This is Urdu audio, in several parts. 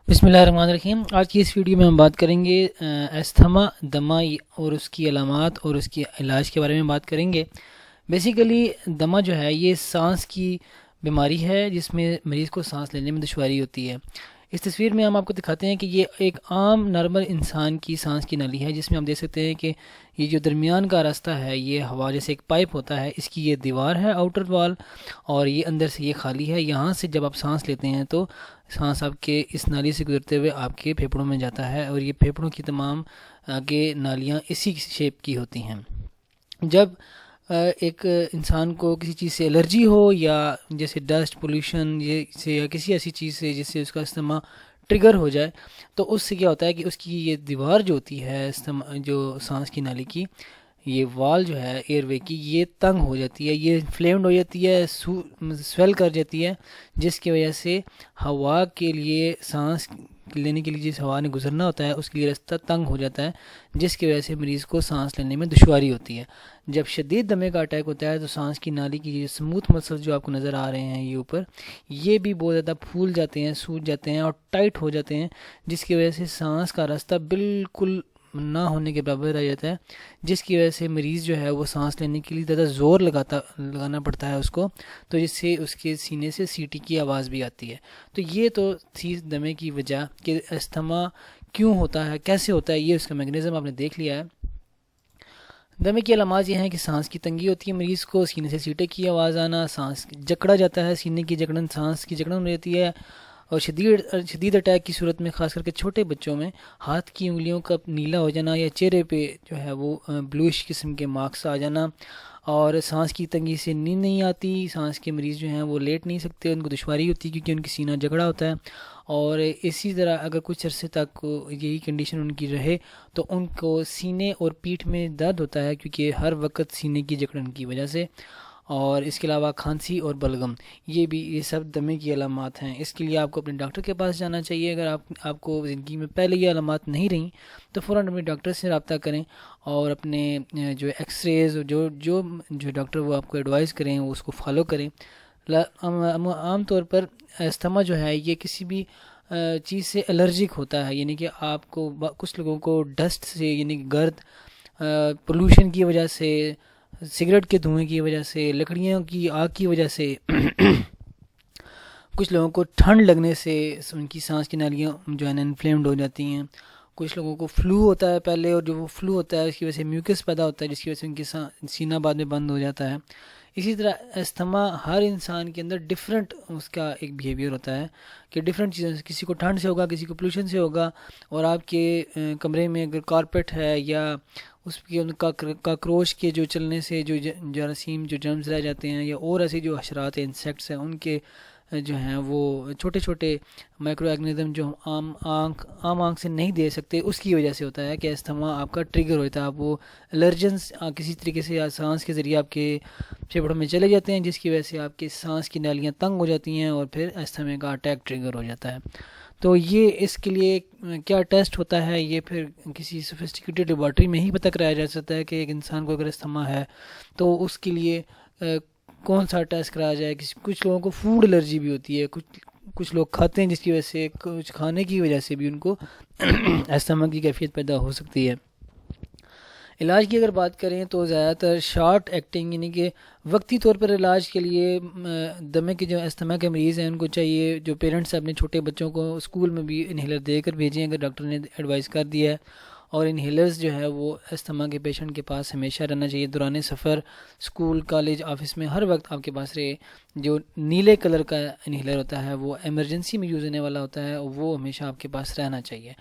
بسم اللہ الرحمن الرحیم۔ آج کی اس ویڈیو میں ہم بات کریں گے استھما، دمہ اور اس کی علامات اور اس کی علاج کے بارے میں بات کریں گے۔ بیسیکلی دمہ جو ہے یہ سانس کی بیماری ہے جس میں مریض کو سانس لینے میں دشواری ہوتی ہے۔ اس تصویر میں ہم آپ کو دکھاتے ہیں کہ یہ ایک عام نارمل انسان کی سانس کی نالی ہے، جس میں ہم دیکھ سکتے ہیں کہ یہ جو درمیان کا راستہ ہے یہ ہوا جیسے ایک پائپ ہوتا ہے، اس کی یہ دیوار ہے آؤٹر وال، اور یہ اندر سے یہ خالی ہے۔ یہاں سے جب آپ سانس لیتے ہیں تو سانس آپ کے اس نالی سے گزرتے ہوئے آپ کے پھیپھڑوں میں جاتا ہے، اور یہ پھیپھڑوں کی تمام آگے نالیاں اسی شیپ کی ہوتی ہیں۔ جب ایک انسان کو کسی چیز سے الرجی ہو یا جیسے ڈسٹ پولوشن سے یا کسی ایسی چیز سے جس سے اس کا استھما ٹریگر ہو جائے، تو اس سے کیا ہوتا ہے کہ اس کی یہ دیوار جو ہوتی ہے جو سانس کی نالی کی، یہ وال جو ہے ایئر وے کی، یہ تنگ ہو جاتی ہے، یہ انفلیمڈ ہو جاتی ہے، سویل کر جاتی ہے، جس کی وجہ سے ہوا کے لیے سانس لینے کے لیے جس ہوا نے گزرنا ہوتا ہے اس کے لیے راستہ تنگ ہو جاتا ہے، جس کی وجہ سے مریض کو سانس لینے میں دشواری ہوتی ہے۔ جب شدید دمے کا اٹیک ہوتا ہے تو سانس کی نالی کی یہ اسموتھ مسلز جو آپ کو نظر آ رہے ہیں یہ اوپر، یہ بھی بہت زیادہ پھول جاتے ہیں، سوج جاتے ہیں اور ٹائٹ ہو جاتے ہیں، جس کی وجہ سے سانس کا راستہ بالکل نہ ہونے کے برابر رہ جاتا ہے، جس کی وجہ سے مریض جو ہے وہ سانس لینے کے لیے زیادہ زور لگانا پڑتا ہے اس کو، تو جس سے اس کے سینے سے سیٹی کی آواز بھی آتی ہے۔ تو یہ تو تھی دمے کی وجہ کہ استھما کیوں ہوتا ہے، کیسے ہوتا ہے، یہ اس کا میکینزم آپ نے دیکھ لیا ہے۔ دمے کی علامات یہ ہیں کہ سانس کی تنگی ہوتی ہے، مریض کو سینے سے سیٹے کی آواز آنا، سانس جکڑا جاتا ہے، سینے کی جکڑن، سانس کی جکڑن ہو جاتی ہے، اور شدید اٹیک کی صورت میں خاص کر کے چھوٹے بچوں میں ہاتھ کی انگلیوں کا نیلا ہو جانا یا چہرے پہ جو ہے وہ بلوش قسم کے مارکس آ جانا، اور سانس کی تنگی سے نیند نہیں آتی، سانس کے مریض جو ہیں وہ لیٹ نہیں سکتے، ان کو دشواری ہوتی ہے کیونکہ ان کی سینہ جکڑا ہوتا ہے، اور اسی طرح اگر کچھ عرصے تک یہی کنڈیشن ان کی رہے تو ان کو سینے اور پیٹھ میں درد ہوتا ہے، کیونکہ ہر وقت سینے کی جکڑن کی وجہ سے، اور اس کے علاوہ کھانسی اور بلغم، یہ سب دمے کی علامات ہیں۔ اس کے لیے آپ کو اپنے ڈاکٹر کے پاس جانا چاہیے۔ اگر آپ کو زندگی میں پہلے یہ علامات نہیں رہیں تو فوراً اپنے ڈاکٹر سے رابطہ کریں، اور اپنے جو ایکس ریز جو ڈاکٹر وہ آپ کو ایڈوائز کریں اس کو فالو کریں۔ عام طور پر استھما جو ہے یہ کسی بھی چیز سے الرجک ہوتا ہے، یعنی کہ آپ کو کچھ لوگوں کو ڈسٹ سے، یعنی کہ گرد، پولوشن کی وجہ سے، سگریٹ کے دھوئیں کی وجہ سے، لکڑیوں کی آگ کی وجہ سے کچھ لوگوں کو ٹھنڈ لگنے سے ان کی سانس کی نالیاں جو ہے نا انفلیمڈ ہو جاتی ہیں، کچھ لوگوں کو فلو ہوتا ہے پہلے، اور جو وہ فلو ہوتا ہے اس کی وجہ سے میوکس پیدا ہوتا ہے، جس کی وجہ سے ان کی سینہ بعد میں بند ہو جاتا ہے۔ اسی طرح استھما ہر انسان کے اندر ڈفرینٹ اس کا ایک بیہیویئر ہوتا ہے کہ ڈفرینٹ چیزوں سے، کسی کو ٹھنڈ سے ہوگا، کسی کو پولوشن سے ہوگا، اور آپ کے کمرے میں اگر کارپیٹ ہے یا اس کے ان کا کاکروچ کے جو چلنے سے جو جراثیم، جو جرمز رہ جاتے ہیں، یا اور ایسے جو حشرات ہیں، انسیکٹس ہیں، ان کے جو ہیں وہ چھوٹے چھوٹے مائکرو آرگنزم جو ہم عام آنکھ سے نہیں دے سکتے، اس کی وجہ سے ہوتا ہے کہ استھما آپ کا ٹریگر ہوتا ہے، آپ وہ الرجنس کسی طریقے سے یا سانس کے ذریعے آپ کے پھیپھڑوں میں چلے جاتے ہیں، جس کی وجہ سے آپ کی سانس کی نالیاں تنگ ہو جاتی ہیں اور پھر استھما کا اٹیک ٹریگر ہو جاتا ہے۔ تو یہ اس کے لیے کیا ٹیسٹ ہوتا ہے، یہ پھر کسی سوفسٹیکیٹڈ لیبارٹری میں ہی پتہ کرایا جا سکتا ہے کہ ایک انسان کو اگر استھما ہے تو اس کے لیے کون سا ٹیسٹ کرایا جائے۔ کچھ لوگوں کو فوڈ الرجی بھی ہوتی ہے، کچھ لوگ کھاتے ہیں جس کی وجہ سے، کچھ کھانے کی وجہ سے بھی ان کو استھما کی کیفیت پیدا ہو سکتی ہے۔ علاج کی اگر بات کریں تو زیادہ تر شارٹ ایکٹنگ، یعنی کہ وقتی طور پر علاج کے لیے دمے کے جو استھما کے مریض ہیں ان کو چاہیے، جو پیرنٹس اپنے چھوٹے بچوں کو اسکول میں بھی انہیلر دے کر بھیجیں اگر ڈاکٹر نے ایڈوائز کر دیا ہے، اور انہیلرز جو ہے وہ استھما کے پیشنٹ کے پاس ہمیشہ رہنا چاہیے، دوران سفر، اسکول، کالج، آفس میں ہر وقت آپ کے پاس رہے۔ جو نیلے کلر کا انہیلر ہوتا ہے وہ ایمرجنسی میں یوز ہونے والا ہوتا ہے، وہ ہمیشہ آپ کے پاس رہنا چاہیے۔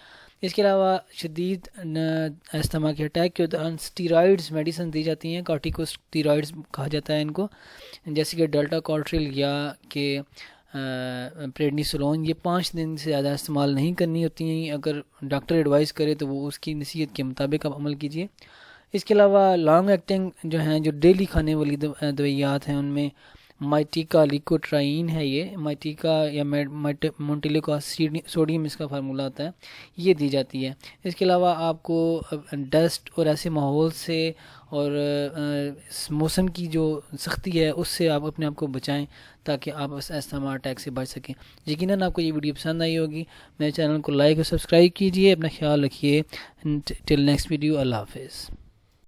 اس کے علاوہ شدید استھما کے اٹیک کے دوران اسٹیرائڈز میڈیسن دی جاتی ہیں، کارٹیکوسٹیرائڈز کہا جاتا ہے ان کو، جیسے کہ ڈیلٹا کارٹریل یا کہ پریڈنیسولون، یہ 5 دن سے زیادہ استعمال نہیں کرنی ہوتی ہیں، اگر ڈاکٹر ایڈوائز کرے تو وہ اس کی نصیحت کے مطابق آپ عمل کیجیے۔ اس کے علاوہ لانگ ایکٹنگ جو ہیں، جو ڈیلی کھانے والی دوائیات ہیں، ان میں مائٹیکا لیکوٹرائین ہے، یہ مائٹیکا یا مونٹیلیکا سوڈیم اس کا فارمولہ ہوتا ہے، یہ دی جاتی ہے۔ اس کے علاوہ آپ کو ڈسٹ اور ایسے ماحول سے اور موسم کی جو سختی ہے اس سے آپ اپنے آپ کو بچائیں تاکہ آپ اس استھما اٹیک سے بچ سکیں۔ یقیناً آپ کو یہ ویڈیو پسند آئی ہوگی، میرے چینل کو لائک اور سبسکرائب کیجئے، اپنا خیال رکھیے۔ ٹل نیکسٹ ویڈیو، اللہ حافظ۔